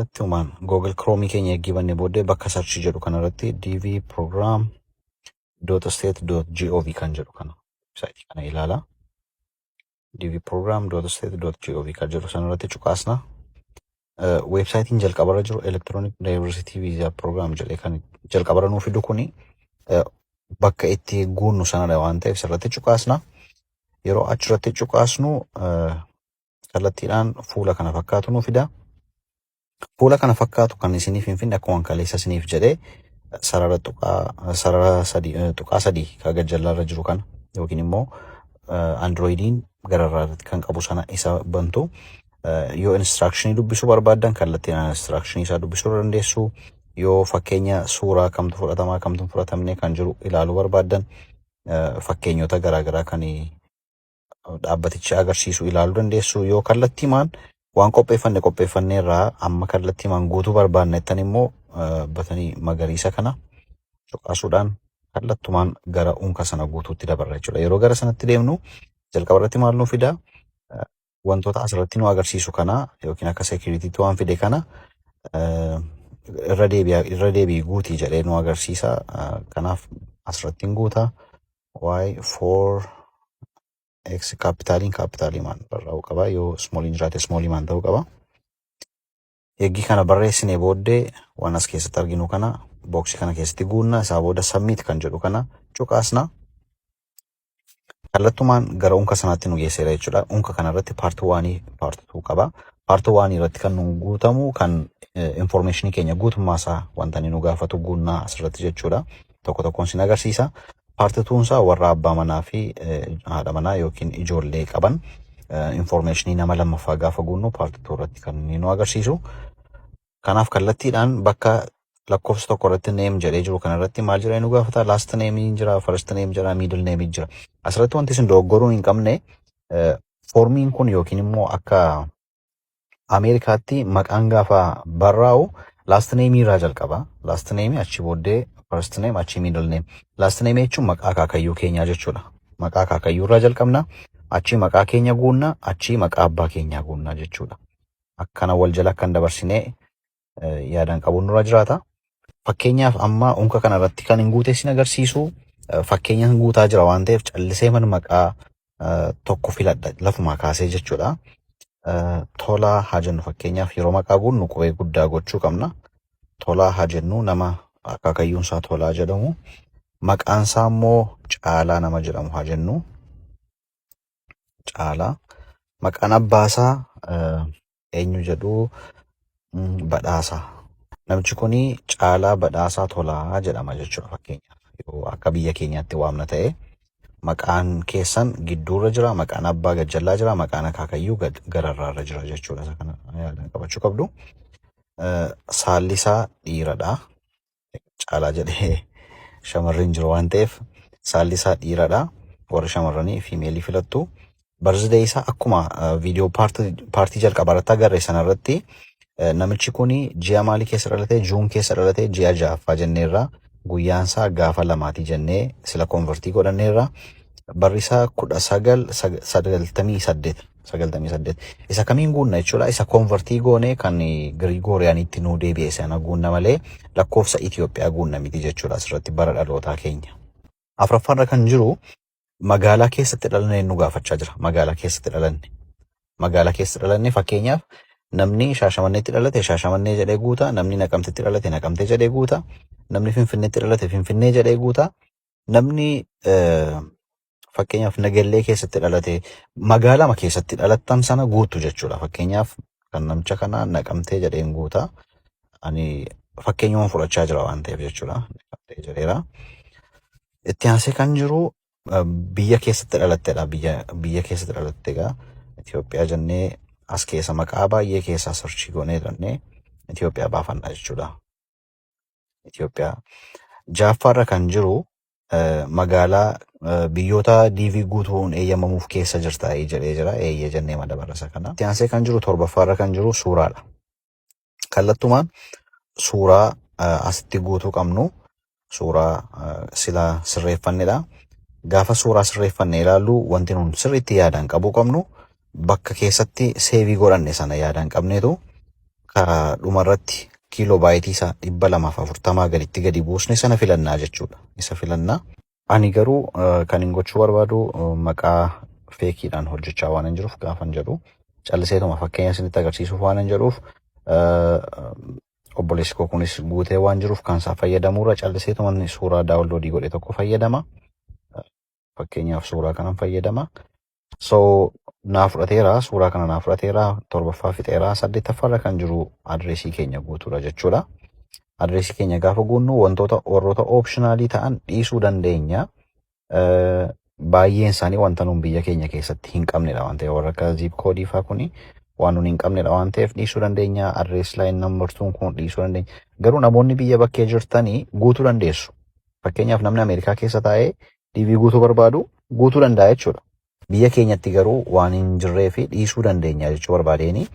kallattiumaan Google Chrome keenya eeggibanne booddee bakka search jedhu kanarratti dvprogram.state.gov kan jedhu kana website kana ilaala. dvprogram.state.gov kan jedhu sanarratti cuqaasna. Websitein jalqabarra jiru Electronic Diversity Visa Program jedhee kan jalqabarra nuuf fidu kuni bakka itti guunnu sanadha waan ta'eef sirratti cuqaasna. Yeroo achirratti cuqaasnu kallattiidhaan fuula kana fakkaatu nuuf fida. Fuula kana fakkaatu kan isiniif hin finne akkuma kaleessa isiniif jedhee sarara tuqaa sadii kaga jallarra jiru kana yookiin immoo Androidiin gararraatti kan qabu sana isa bantu. Yoo instructionii dubbisuu barbaaddan kallattiidhaan instructionii isaa dubbisuu dandeessu. Yoo fakkeenya suuraa kamtu fudhatamaa kamtu fudhatamne kan jiru ilaaluu barbaaddan fakkeenyota garaagaraa kan dhaabbatichi agarsiisu ilaaluu dandeessu. Yoo kallattiimaan waan qopheeffanneerraa amma kallattiimaan guutuu barbaanneettan immoo batanii magariisa kana cuqaasuudhaan kallattumaan gara unka sana guutuutti dabarra jechuudha. Yeroo gara sanatti deemnu jalqabarratti maal nu fida? Wantoota asirratti nu agarsiisu kana yookiin akka securitytti waan fide kana irra deebii guutii jedhee nu agarsiisa. Kanaaf asirratti hin guuta. Y4X kaapitaaliin barraa'uu qaba. Yoo smooliin jiraate smooliimaan ta'uu qaba. Eeggii kana barreessinee booddee waan as keessatti arginu kana booksii kana keessatti guunna. Isaa booda submit kan jedhu kana cuqaasna. Kallattumaan gara unka sanaatti nu geesseera jechuudha. Unka kanarratti paartii 1 paartii 2 qaba. Paartii 1 irratti kan nu guutamu kan informationii keenya guutummaa isaa wanta nu gaafatu guunnaa asirratti jechuudha. Tokko tokkoon sin agarsiisa. Paartii 2 isaa warra abbaa manaa fi haadha manaa yookiin ijoollee qaban informationii nama lammaffaa gaafa guunnu paartii 2 irratti kan nu agarsiisu. Kanaaf kallattiidhaan bakka lakkoofsa tokko irratti name jedhee jiru kanarratti maal jedhee nu gaafata? Last name jira, first name jira, middle name jira. Asirratti wanti isin dogoggoruu hin qabne foormiin kun yookiin immoo akka Ameerikaatti maqaan gaafa barraa'u last name irraa jalqaba. Last name achi booddee first name achi middle name. Last name jechuun maqaa akaakayyuu keenyaa jechuudha. Maqaa akaakayyuu irraa jalqabna. Achi maqaa keenya guunna, achi maqaa abbaa keenyaa guunna jechuudha. Akkana wal jala kan dabarsinee yaadan qabuun nurra jiraata. Fakkeenyaaf amma unka kanarratti kan hin guute sin agarsiisu. Fakkeenyaan guutaa jira waan ta'eef callisee man maqaa tokko filadha lafumaa kaasee jechuudha. Tolaa haa jennu fakkeenyaaf yeroo maqaa guunnu qubee guddaa gochuu qabna. Tolaa haa jennu nama akaakayyuun isaa Tolaa jedhamu. Maqaan isaa immoo Caalaa nama jedhamu haa jennu. Caalaa. Maqaan abbaa isaa eenyu jedhu Badhaasaa. Namichi kuni Caalaa Badhaasaa Tolaa jedhama jechuudha fakkeenyaaf. Yoo akka biyya keenyaatti waamna ta'e maqaan keessan gidduurra jira, maqaan abbaa gajjallaa jira, maqaan akaakayyuu gararraarra jira jechuudha. Isa kana yaadan qabachuu qabdu. Saalli isaa dhiiradha. Caalaa jedhee shamarreen jiru waan ta'eef saalli isaa dhiiradha. Warra shamarranii fiimeelii filattu. Birthday isaa akkuma viidiyoo paartii jalqabarratti agarre sanarratti namichi kuni ji'a maalii keessa dhalate? Juun keessa dhalate ji'a 6ffaa jenneerra. Guyyaan isaa gaafa 2 jennee sila konvertii godhanneerra. Barri isaa 1998. Isa kamiin guunna jechuudha? Isa konvertii goone kan Girigooriyaanitti nuu deebi'e sana guunna malee lakkoofsa Itoophiyaa guunna miti jechuudha asirratti bara dhalootaa keenya. Afuraffaarra kan jiru magaalaa keessatti dhalanne nu gaafachaa jira. Magaalaa keessatti dhalanne fakkeenyaaf namni Shaashamanneetti dhalate Shaashamannee jedhee guuta. Namni Naqamteetti dhalate Naqamtee jedhee guuta. Namni Finfinneetti dhalate Finfinnee jedhee guuta. Namni fakkeenyaaf Nagellee keessatti dhalate magaalaa keessatti dhalattan sana guutu jechuudha. Fakkeenyaaf kan namicha kana Naqamtee jedheen guuta. Ani fakkeenyuma fudhachaa jira waan ta'eef jechuudha. Naqamtee jedheera. Itti aansee kan jiru biyya keessatti dhalattedha. Biyya keessatti dhalatte egaa Itoophiyaa jennee as keessa maqaa baay'ee keessaa sarchii goonee jennee Itoophiyaa baafanna jechuudha. Itoophiyaa. Ja'affaarra kan jiru magaalaa biyyoota DV guutuun eeyyamamuuf keessa jirta jedhee jira. Eeyyee jennee madabarasa kana. Itti aansee kan jiru 7ffaarra kan jiru suuraadha. Kallattumaan suuraa asitti guutuu qabnu suuraa sila sirreeffannedha. Gaafa suuraa sirreeffannee ilaallu wanti nun sirriitti yaadaan qabuu qabnu bakka keessatti seevii godhanne sana yaadaan qabneetu ka dhumarratti kiiloo baayitii isaa 240 gaditti gadi buusne sana filannaa jechuudha. Isa filannaa. Ani garuu kan hin gochuu barbaadu maqaa feekiidhaan hojjechaa waan hin jiruuf gaafan jedhu calliseetuma fakkeenya isinitti agarsiisuuf waan hin jedhuuf obboleessi koo kunis guutee waan jiruuf kan isaa fayyadamuurra calliseetuma inni suuraa daawunloodii godhe tokko fayyadama. Fakkeenyaaf suuraa kanan fayyadama. So naa fudhateera suuraa kana naa fudhateera torbaffaa fixeera saddeettaffaarra kan jiru adreesii keenya guutuudha jechuudha. Adreesii keenya gaafa guunnu wantoota warroota optionaalii ta'an dhiisuu dandeenya. Baay'een isaanii wanta nuun biyya keenya keessatti hin qabnedha waan ta'eef warra akka zip koodii fa'aa kuni waan nuun hin qabnedha waan ta'eef dhiisuu dandeenya. Adrees laayin nambartuun kun dhiisuu dandeenya. Garuu namoonni biyya bakkee jirtanii guutuu dandeessu. Fakkeenyaaf namni Ameerikaa keessa taa'ee DV guutuu barbaadu guutuu danda'a jechuudha. Biyya keenyatti garuu waan hin jirree fi dhiisuu dandeenya jechuu barbaadeeni.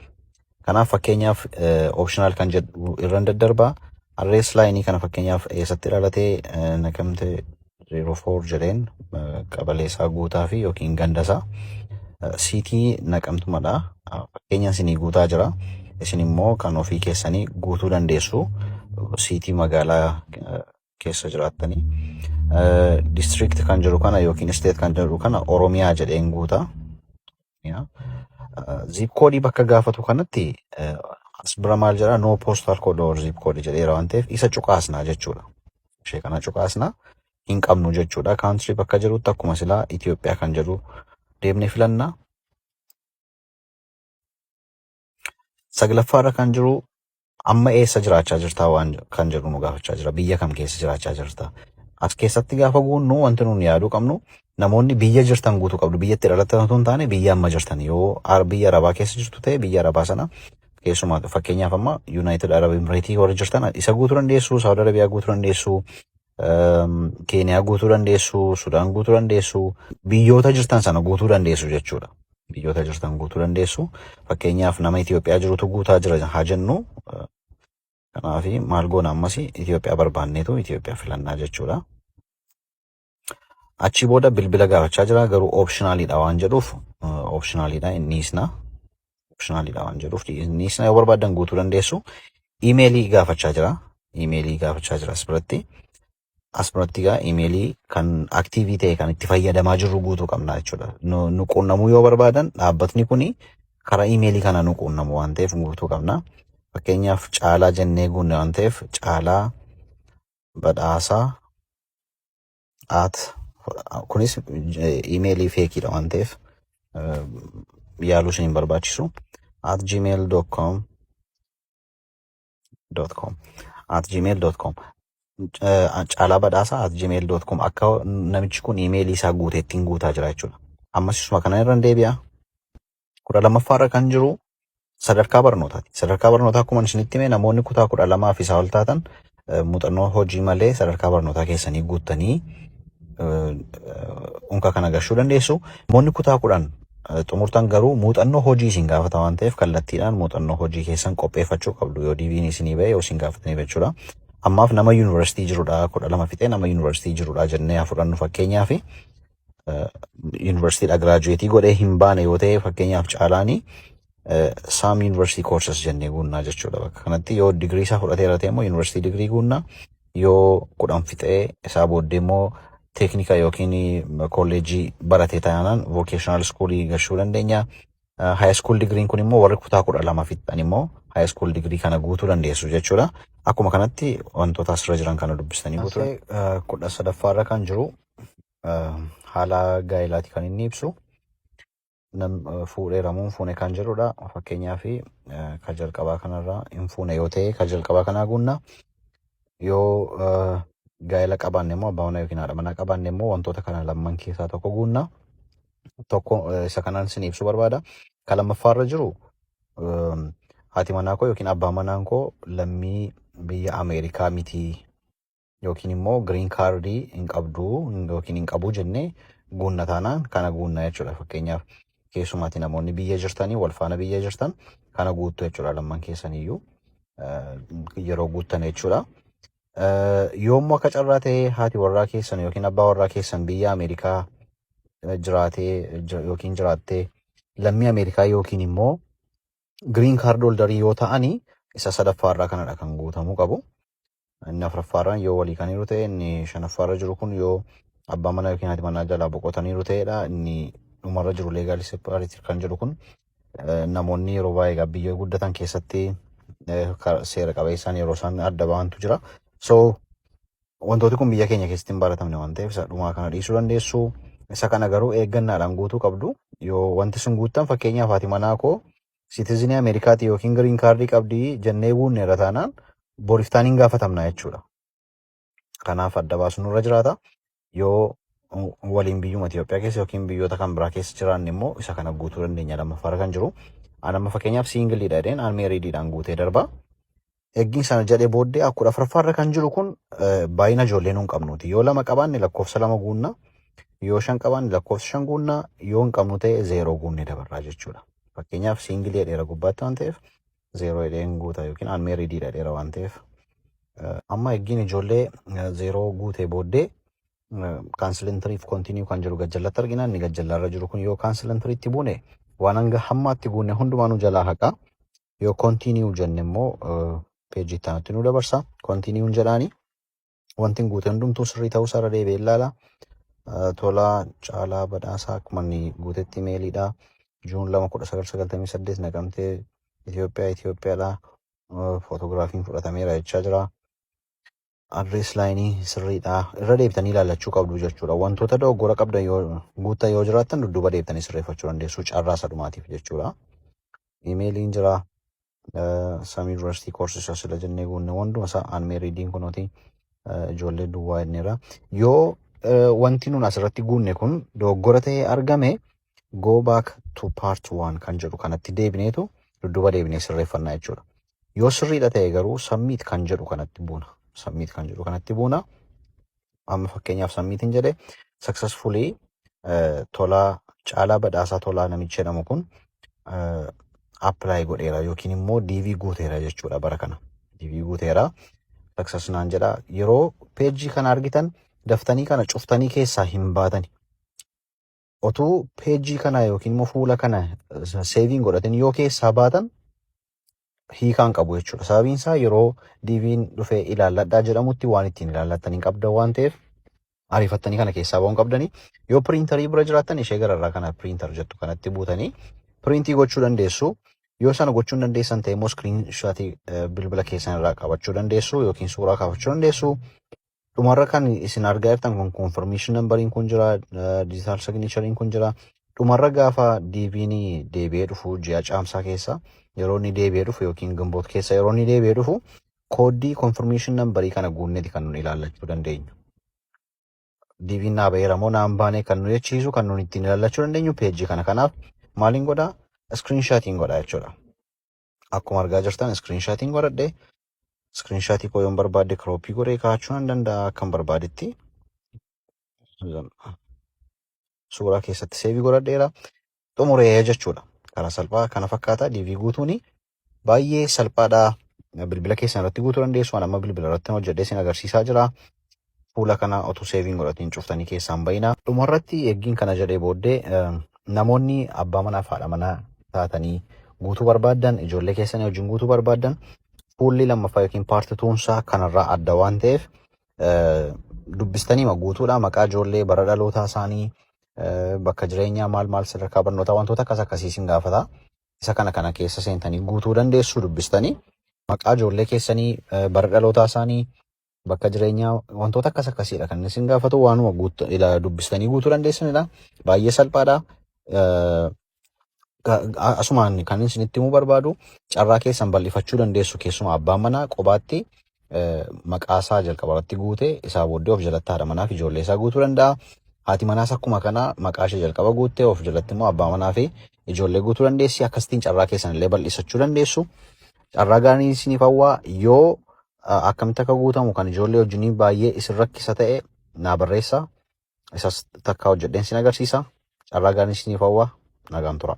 Kanaaf fakkeenyaaf optional kan jedhu irra daddarbaa. Adrees laayinii kana fakkeenyaaf eessatti dhalatee Naqamtee 04 jedheen qabalee isaa guutaa fi yookiin gandasaa siitii Naqamtumadha. Fakkeenyaan isinii guutaa jira. Isin immoo kan ofii keessanii guutuu dandeessu siitii magaalaa keessa jiraattanii. District kan jedhu kana yookiin state kan jedhu kana Oromiyaa jedheen guutaa. Zip koodii bakka gaafatu kanatti as bira maal jedha no postal code or zip code jedheera waan ta'eef isa cuqaasnaa jechuudha. Ishee kana cuqaasnaa hin qabnu jechuudha. Country bakka jirutti akkuma silaa Itoophiyaa kan jedhu deemnee filannaa. Saglaffaarra kan jiru amma eessa jiraachaa jirtaa waan kan jedhu nu gaafachaa jira. Biyya kam keessa jiraachaa jirta? As keessatti gaafa guunnu wanti nuti yaaduu qabnu namoonni biyya jirtan guutuu qabdu. Biyyatti dhalatan osoo hin taane biyya amma jirtan yoo biyya Arabaa keessa jirtu ta'e biyya Arabaa sana keessumaa fakkeenyaaf amma United Arab Emirates warra jirtan isa guutuu dandeessu, Saudi Arabiyaa guutuu dandeessu, Keeniyaa guutuu dandeessu, Sudaan guutuu dandeessu, biyyoota jirtan sana guutuu dandeessu jechuudha. Biyyoota jirtan guutuu dandeessu. Fakkeenyaaf nama Itoophiyaa jirutu guutaa jira haa jennu. Kanaaf maal goona ammas Itoophiyaa barbaanneetu Itoophiyaa filannaa jechuudha. Achi booda bilbila gaafachaa jira garuu optionaalidha waan jedhuuf optionaalidha inni isna. Optionaalidha waan jedhuuf inni isna yoo barbaadan guutuu dandeessu. Imeelii gaafachaa jira. Imeelii gaafachaa jira asirratti. Asirratti gaa imeelii kan aktiivii ta'e kan itti fayyadamaa jirru guutuu qabna jechuudha. Nu quunnamuu yoo barbaadan dhaabbatni kuni karaa imeelii kana nu quunnamu waan ta'eef guutuu qabna. Fakkeenyaaf caalaa jennee guunne waan ta'eef caalaa badhaasaa kunis imeelii feekiidha waan ta'eef yaaluu isin hin barbaachisu. @gmail.com @gmail.com caalaa badhaasaa @gmail.com akka namichi kun imeelii isaa guuteettiin guutaa jira jechuudha. Ammas isuma kana irra deebi'a. 12ffaarra kan jiru sadarkaa barnootaati. Sadarkaa barnootaa akkuma isinitti hime namoonni kutaa 12 fi isaa ol taatan muuxannoo hojii malee sadarkaa barnootaa keessanii guuttanii unka kana gashuu dandeessu. Namoonni kutaa 10 xumurtan garuu muuxannoo hojii isin gaafata waan ta'eef kallattiidhaan muuxannoo hojii keessan qopheeffachuu qabdu yoo DV'n isinii ba'e yoo isin gaafatanii jechuudha. Ammaaf nama yuunivarsiitii jirudha 12 fixee nama yuunivarsiitii jirudha jennee haa fudhannu fakkeenyaaf yuunivarsiitiidha giraajuweetii godhee hin baane yoo ta'e fakkeenyaaf caalaanii Sam University courses jennee guunnaa jechuudha. Bakka kanatti yoo digirii isaa fudhateera ta'e immoo yuunivarsiitii digirii guunnaa yoo 10 fixee isaa booddee immoo teeknika yookiin kolleejii baratee taanaan vocational schoolii gashuu dandeenya. High school digiriin kun immoo warri kutaa 12 fixan immoo high school digirii kana guutuu dandeessu jechuudha. Akkuma kanatti wantoota asirra jiran kana dubbistanii guutuu. 13ffaarra kan jiru haala gaa'ilaati kan inni ibsu. Fuudheeramuun fuune kan jedhudha. Fakkeenyaaf ka jalqabaa kanarraa hin fuune yoo ta'e ka jalqabaa kanaa guunna. Yoo gaa'ela qabaanne immoo abbaa manaa yookiin haadha manaa qabaanne immoo wantoota kana lamman keessaa tokko guunna. Tokko isa kanaan isin ibsuu barbaada. Ka lammaffaarra jiru haati manaa koo yookiin abbaa manaan koo lammii biyya Ameerikaa miti yookiin immoo giriin kaardii hin qabdu yookiin hin qabu jennee guunna taanaan kana guunna jechuudha. Fakkeenyaaf keessumaatti namoonni biyya jirtanii wal faana biyya jirtan kana guuttu jechuudha lamman keessaniyyuu yeroo guuttan jechuudha. Yoommoo akka carraa ta'ee haati warraa keessan yookiin abbaa warraa keessan biyya Ameerikaa jiraatee yookiin jiraattee lammii Ameerikaa yookiin immoo giriin kaard holdarii yoo ta'anii isa sadaffaarraa kanadha kan guutamuu qabu. Inni afuraffaarraan yoo walii kaniiru ta'e, inni shanaffaarra jiru kun yoo abbaan manaa yookiin haati manaa jalaa boqotaniiru ta'edha. Inni dhumarra jiru leegaali separated kan jedhu kun namoonni yeroo baay'ee biyya guddatan keessatti seera qabeessaan yeroo isaan adda bahantu jira. So wantooti kun biyya keenya keessatti hin baratamne waan ta'eef isa dhumaa kana dhiisuu dandeessu. Isa kana garuu eeggannaadhaan guutuu qabdu. Yoo wanti sun guuttan fakkeenyaaf haati manaa koo siitizinii Ameerikaati yookiin giriin kaardii qabdii jennee buunne irra taanaan boriftaan hin gaafatamna jechuudha. Kanaaf adda baasuun irra jiraata. Yoo waliin biyyuma Itoophiyaa keessa yookiin biyyoota kan biraa keessa jiraanne immoo isa kana guutuu dandeenya. Lammaffaarra kan jiru amma fakkeenyaaf siingiliidha jedheen anmeeriidiidhaan guutee darba. Eeggiin sana jedhee booddee akkuma afuraffaarra kan jiru kun baay'ina ijoollee nuun qabnuuti. Yoo lama qabaanne lakkoofsa lama guunna. Yoo shan qabaanne lakkoofsa shan guunna. Yoo hin qabnu ta'e zeeroo guunnee dabarraa jechuudha. Fakkeenyaaf siingilii dheera gubbaatti waan ta'eef zeeroo jedheen guuta yookiin anmeeriidiidha dheera waan ta'eef. Amma eeggiin ijoollee zeeroo guutee booddee kaansilentariif koontiniyuu kan jiru gajjallatti argina. Inni gajjallarra jiru kun yoo kaansilentariitti buune waan hanga hammaatti guunne hundumaanuu jalaa haqa. Yoo koontiniyuu jenne immoo peejii itti nu dabarsa. Koontiniyuun jedhaani wanti guute hundumtuu sirrii ta'uu isaa irra deebi'ee ilaala. Tolaa Caalaa Badhaasaa akkuma inni guutetti imeeliidha. Juun 2/1998 Naqamtee Itoophiyaadha. Footograafiin fudhatameera jechaa jira. Adrees laayinii sirriidha. Irra deebitanii ilaallachuu qabdu jechuudha. Wantoota dogoggora qabdan yoo guuttan yoo jiraattan dudduuba deebitanii sirreeffachuu dandeessu carraa sadumaatiif jechuudha. Imeeliin jira. Some university courses asila jennee guunne wanduma isaa anmeeriidiin kunooti ijoollee duwwaa jenneera. Yoo wanti nun asirratti guunne kun dogoggora ta'ee argame go back to part 1 kan jedhu kanatti deebineetu dudduuba deebinee sirreeffannaa jechuudha. Yoo sirriidha ta'e garuu submit kan jedhu kanatti buuna. Submit kan jedhu kanatti buuna. Amma fakkeenyaaf submitiin jedhe successfully Tolaa Caalaa Badhaasaa Tolaa namichi jedhamu kun apply godheera yookiin immoo DV guuteera jechuudha bara kana. DV guuteera. Success naan jedha. Yeroo peejii kana argitan daftanii kana cuftanii keessaa hin baatani. Otuu peejii kana yookiin immoo fuula kana seeviin godhatin yoo keessaa baatan hiikaan qabu jechuudha. Sababiin isaa yeroo DV'n dhufee ilaalladhaa jedhamutti waan ittiin ilaallattanii qabdan waan ta'eef ariifattanii kana keessaa ba'uun qabdanii. Yoo piriintarii bira jiraattan ishee gararraa kana piriintar jettu kanatti buutanii piriintii gochuu dandeessu. Yoo sana gochuu dandeessan ta'e immoo iskiriinshaatii bilbila keessan irraa qabachuu dandeessu yookiin suuraa kaafachuu dandeessu. Dhumarra kan isin argaa jirtan kun confirmation numberiin kun jira, digital signaturein kun jira. Dhumarra gaafa DV'n deebi'ee dhufu ji'a caamsaa keessa yeroo inni deebi'ee dhufu yookiin gimboot keessa yeroo inni deebi'ee dhufu kooddii confirmation numberii kana guunneeti kan nuyi ilaallachuu dandeenyu. DV'n naa ba'eera moo naan baane kan nu jechiisu kan nuyi ittiin ilaallachuu dandeenyu peejii kana. Kanaaf maaliin godhaa? Screenshaatiin godhaa jechuudha. Akkuma argaa jirtan screenshaatiin godhadhe. Screenshaatii koo yoon barbaadde crooppii godhee kaa'achuu nan danda'a akkan barbaadetti. Suuraa keessatti seevii godhadheera. Xumuree jechuudha. Karaa salphaa kana fakkaata. DV guutuuni baay'ee salphaadha. Bilbila keessan irratti guutuu dandeessu. Amma bilbila irratti hojjedhee sin agarsiisaa jira. Fuula kana otuu seeviin godhatiin cuftanii keessaan bayina. Dhumarratti eeggiin kana jedhee booddee namoonni abbaa manaa fi haadha manaa taatanii guutuu barbaadan ijoollee keessanii wajjin guutuu barbaadan fuulli lammaffaa yookiin paartii tuunsaa kanarraa adda waan ta'eef dubbistanii guutuudha. Maqaa ijoollee, bara dhalootaa isaanii, bakka jireenyaa maal sadarkaa barnootaa wantoota akkas akkasiisin gaafata. Isa kana keessa seentanii guutuu dandeessu dubbistanii maqaa ijoollee keessanii, bara dhalootaa isaanii, bakka jireenyaa wantoota akkas akkasiidha kan isin gaafatu. Waanuma dubbistanii guutuu dandeessanidha. Baay'ee salphaadha. Asumaan kan isinitti himuu barbaadu carraa keessan bal'ifachuu dandeessu. Keessumaa abbaan manaa qobaatti maqaa isaa jalqaba irratti guute isaa booddee of jalatti haadha manaa fi ijoollee isaa guutuu danda'a. Haati manaas akkuma kana maqaa ishee jalqaba guutte of jalatti immoo abbaa manaa fi ijoollee guutuu dandeessi. Akkasitiin carraa keessan illee bal'isachuu dandeessu. Carraa gaarii isiniif hawwaa. Yoo akkamitti akka guutamu kan ijoollee wajjin baay'ee isin rakkisa ta'e naa barreessaa. Isas takkaa hojjedheen sin agarsiisa. Carraa gaarii isiniif hawwaa. Nagaan tura.